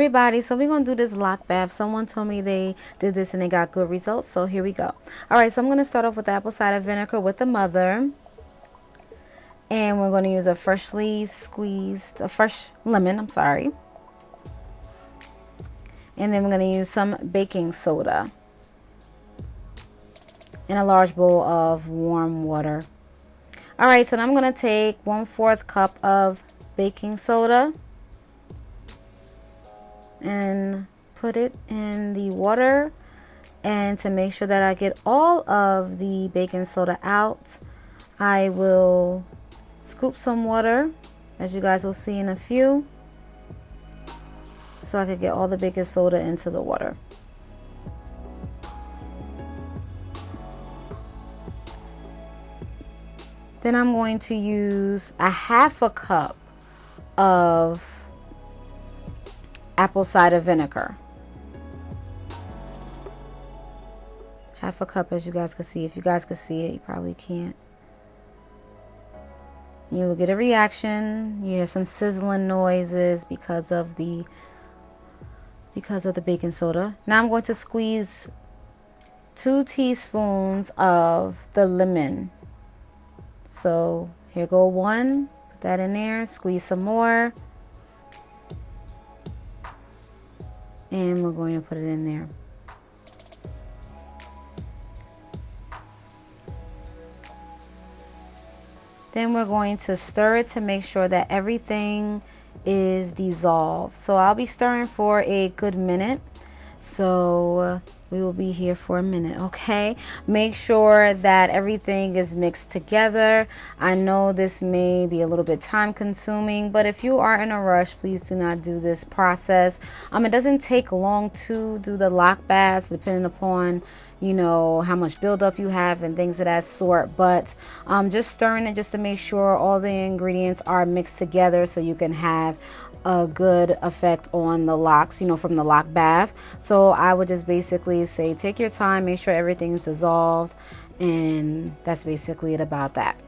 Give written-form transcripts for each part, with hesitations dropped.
everybody, so we're gonna do this loc bath. Someone told me they did this and they got good results, so here we go. All right, so I'm gonna start off with the apple cider vinegar with the mother, and we're going to use a fresh lemon, I'm sorry, and then we're going to use some baking soda in a large bowl of warm water. All right, so now I'm going to take 1/4 cup of baking soda and put it in the water, and to make sure that I get all of the baking soda out, I will scoop some water, as you guys will see in a few, so I could get all the baking soda into the water. Then I'm going to use a 1/2 cup of apple cider vinegar. 1/2 cup, as you guys can see. If you guys can see it, you probably can't. You will get a reaction. You hear some sizzling noises because of the baking soda. Now I'm going to squeeze 2 teaspoons of the lemon. So here go 1. Put that in there. Squeeze some more. And we're going to put it in there. Then we're going to stir it to make sure that everything is dissolved. So I'll be stirring for a good minute. So we will be here for a minute, okay? Make sure that everything is mixed together. I know this may be a little bit time consuming, but if you are in a rush, please do not do this process. It doesn't take long to do the loc bath, depending upon, you know, how much buildup you have and things of that sort, but just stirring it just to make sure all the ingredients are mixed together so you can have a good effect on the locks, you know, from the loc bath. So I would just basically say take your time, make sure everything's dissolved, and that's basically it about that.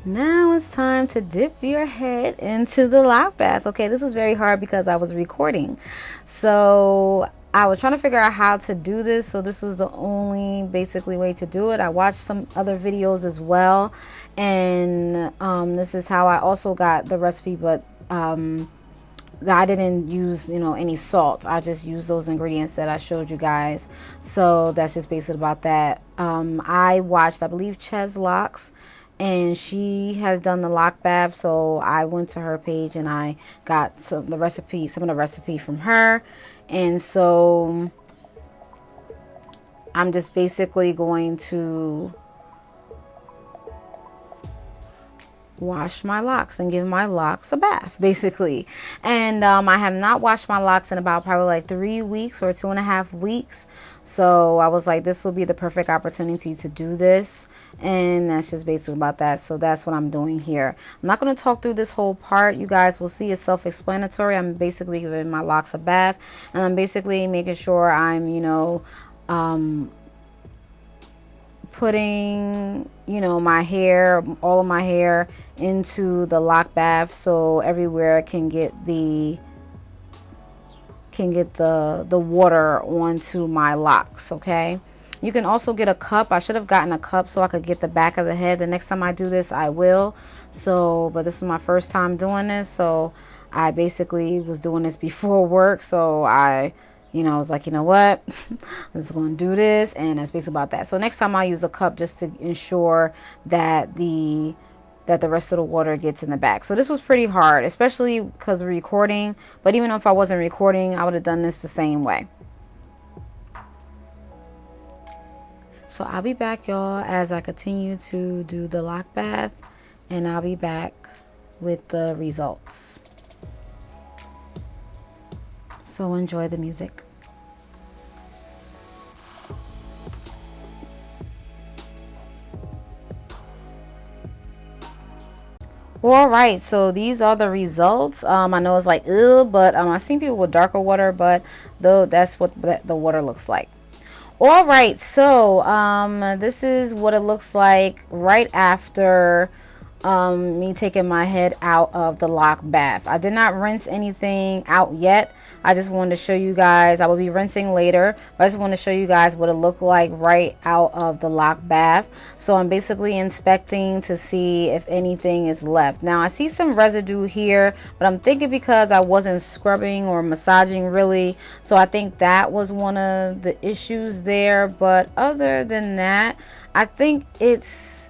Now it's time to dip your head into the loc bath. Okay, this was very hard because I was recording. So I was trying to figure out how to do this. So this was the only basically way to do it. I watched some other videos as well. And this is how I also got the recipe. But I didn't use, you know, any salt. I just used those ingredients that I showed you guys. So that's just basically about that. I watched, I believe, Ches Locs, and she has done the loc bath, so I went to her page and I got some of the recipe from her. And so I'm just basically going to wash my locks and give my locks a bath, basically. And I have not washed my locks in about probably like 3 weeks or 2.5 weeks. So I was like, this will be the perfect opportunity to do this. And that's just basically about that. So that's what I'm doing here. I'm not going to talk through this whole part. You guys will see it's self-explanatory. I'm basically giving my locks a bath, and I'm basically making sure I'm, you know, putting, you know, my hair, all of my hair into the loc bath, so everywhere can get the water onto my locks. Okay, you can also get a cup. I should have gotten a cup so I could get the back of the head. The next time I do this, I will. So, but this is my first time doing this, so I basically was doing this before work, so I, you know, I was like, you know what, I'm just going to do this, and that's basically about that. So next time I'll use a cup just to ensure that the rest of the water gets in the back. So this was pretty hard, especially because of recording, but even if I wasn't recording, I would have done this the same way. So I'll be back, y'all, as I continue to do the loc bath, and I'll be back with the results. So enjoy the music. All right, so these are the results. I know it's like but I've seen people with darker water, but though that's what the water looks like. All right, so this is what it looks like right after me taking my head out of the Loc Bath. I did not rinse anything out yet. I just wanted to show you guys. I will be rinsing later, but I just want to show you guys what it looked like right out of the Loc Bath. So I'm basically inspecting to see if anything is left. Now I see some residue here, but I'm thinking because I wasn't scrubbing or massaging really, so I think that was one of the issues there. But other than that, I think it's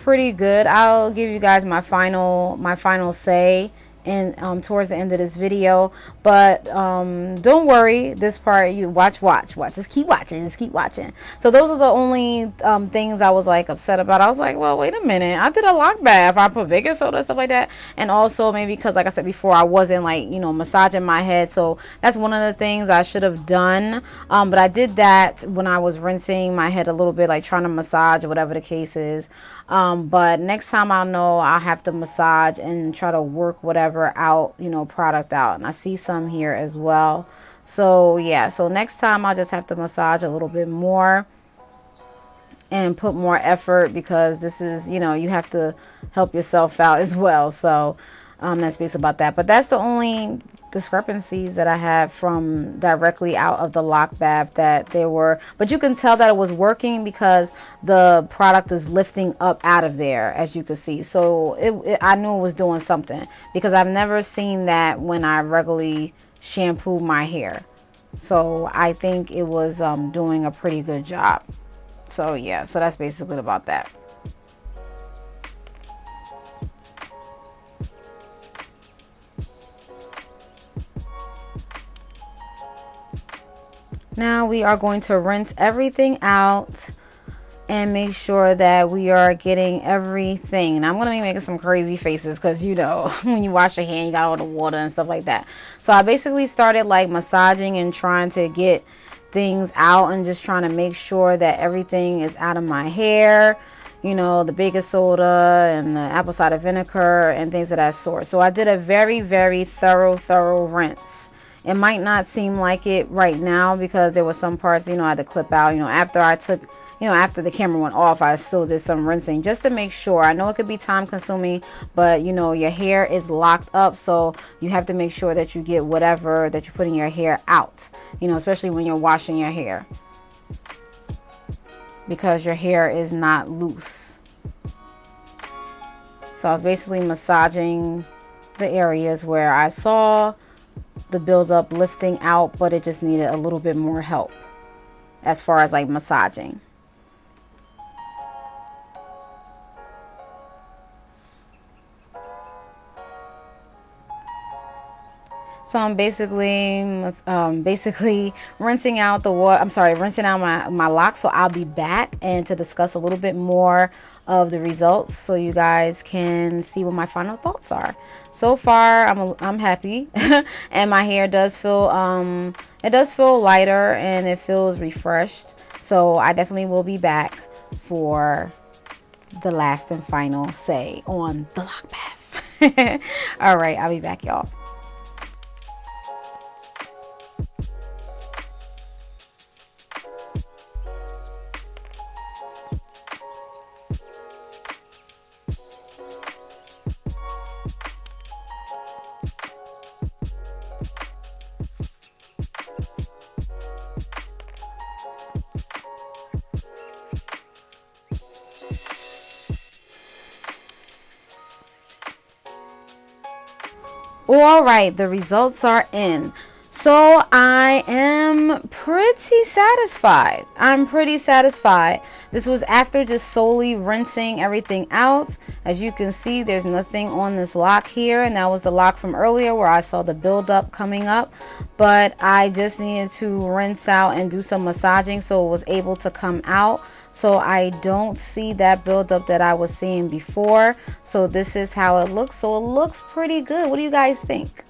pretty good. I'll give you guys my final say in towards the end of this video, but don't worry, this part, you watch, just keep watching. So those are the only things I was like upset about. I was like, well, wait a minute, I did a Loc Bath, I put baking soda, stuff like that, and also maybe because, like I said before, I wasn't like, you know, massaging my head, so that's one of the things I should have done. But I did that when I was rinsing my head a little bit, like trying to massage or whatever the case is. But next time I'll know I'll have to massage and try to work whatever out, you know, product out. And I see some here as well. So yeah, so next time I'll just have to massage a little bit more and put more effort, because this is, you know, you have to help yourself out as well. So that's basically about that. But that's the only discrepancies that I have from directly out of the Loc Bath, that they were, but you can tell that it was working because the product is lifting up out of there, as you can see. So I knew it was doing something, because I've never seen that when I regularly shampoo my hair. So I think it was doing a pretty good job. So yeah, so that's basically about that. Now we are going to rinse everything out and make sure that we are getting everything. Now I'm going to be making some crazy faces because, you know, when you wash your hair, you got all the water and stuff like that. So I basically started like massaging and trying to get things out and just trying to make sure that everything is out of my hair. You know, the baking soda and the apple cider vinegar and things of that sort. So I did a very, very thorough rinse. It might not seem like it right now because there were some parts, you know, I had to clip out. You know, after I took, you know, after the camera went off, I still did some rinsing just to make sure. I know it could be time consuming, but you know, your hair is locked up, so you have to make sure that you get whatever that you put in your hair out, you know, especially when you're washing your hair, because your hair is not loose. So I was basically massaging the areas where I saw the buildup lifting out, but it just needed a little bit more help as far as like massaging. So I'm basically rinsing out the water. I'm sorry, rinsing out my locks. So I'll be back and to discuss a little bit more of the results, so you guys can see what my final thoughts are. So far, I'm happy, and my hair does feel lighter and it feels refreshed. So I definitely will be back for the last and final say on the Loc Bath. All right, I'll be back, y'all. All right, the results are in. So I am pretty satisfied. This was after just solely rinsing everything out. As you can see, there's nothing on this lock here, and that was the lock from earlier where I saw the buildup coming up. But I just needed to rinse out and do some massaging so it was able to come out. So I don't see that buildup that I was seeing before. So this is how it looks. So it looks pretty good. What do you guys think?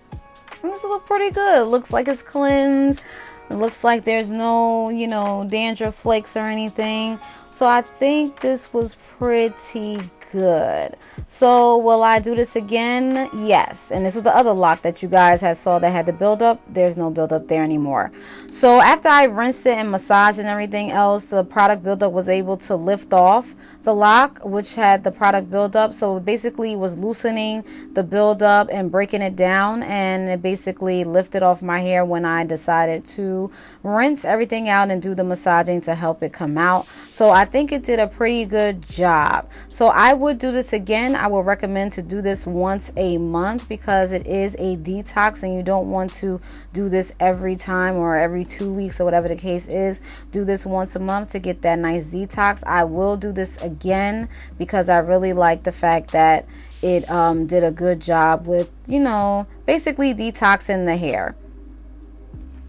It looks pretty good. It looks like it's cleansed. It looks like there's no, you know, dandruff flakes or anything. So I think this was pretty good. So will I do this again? Yes. And this was the other lock that you guys had saw that had the buildup. There's no buildup there anymore. So after I rinsed it and massaged and everything else, the product buildup was able to lift off. the lock, which had the product buildup. So it basically was loosening the buildup and breaking it down, and it basically lifted off my hair when I decided to rinse everything out and do the massaging to help it come out. So I think it did a pretty good job. So I would do this again. I would recommend to do this once a month because it is a detox and you don't want to do this every time or every 2 weeks or whatever the case is. Do this once a month to get that nice detox. I will do this again because I really like the fact that it did a good job with, you know, basically detoxing the hair.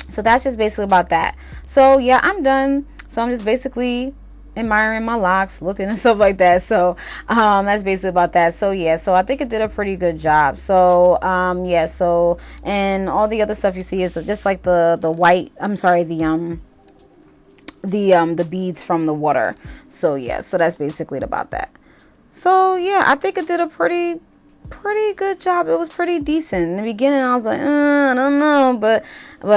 So that's just basically about that. So yeah, I'm done. So I'm just basically admiring my locks, looking and stuff like that. So that's basically about that. So yeah, so I think it did a pretty good job. So yeah, so and all the other stuff you see is just like the white, I'm sorry, the beads from the water. So yeah, so that's basically about that. So yeah, I think it did a pretty good job. It was pretty decent. In the beginning I was like, I don't know, but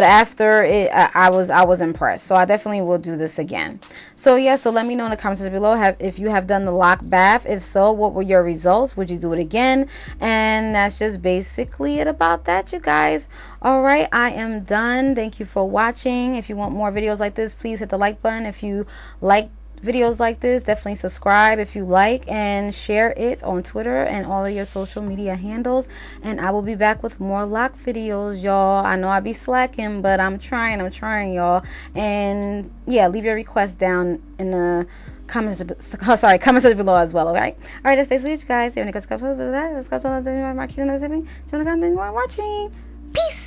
after it I was impressed. So I definitely will do this again. So yeah, so let me know in the comments below if you have done the Loc Bath. If so, what were your results? Would you do it again? And that's just basically it about that, you guys. All right, I am done. Thank you for watching. If you want more videos like this, please hit the like button. If you like videos like this, definitely subscribe if you like, and share it on Twitter and all of your social media handles. And I will be back with more lock videos, y'all. I know I be slacking, but I'm trying, y'all. And yeah, leave your requests down in the comments section below as well. Okay, all right, that's basically it, you guys. If you have any questions, let's go to that. Let's go to the watching. Peace.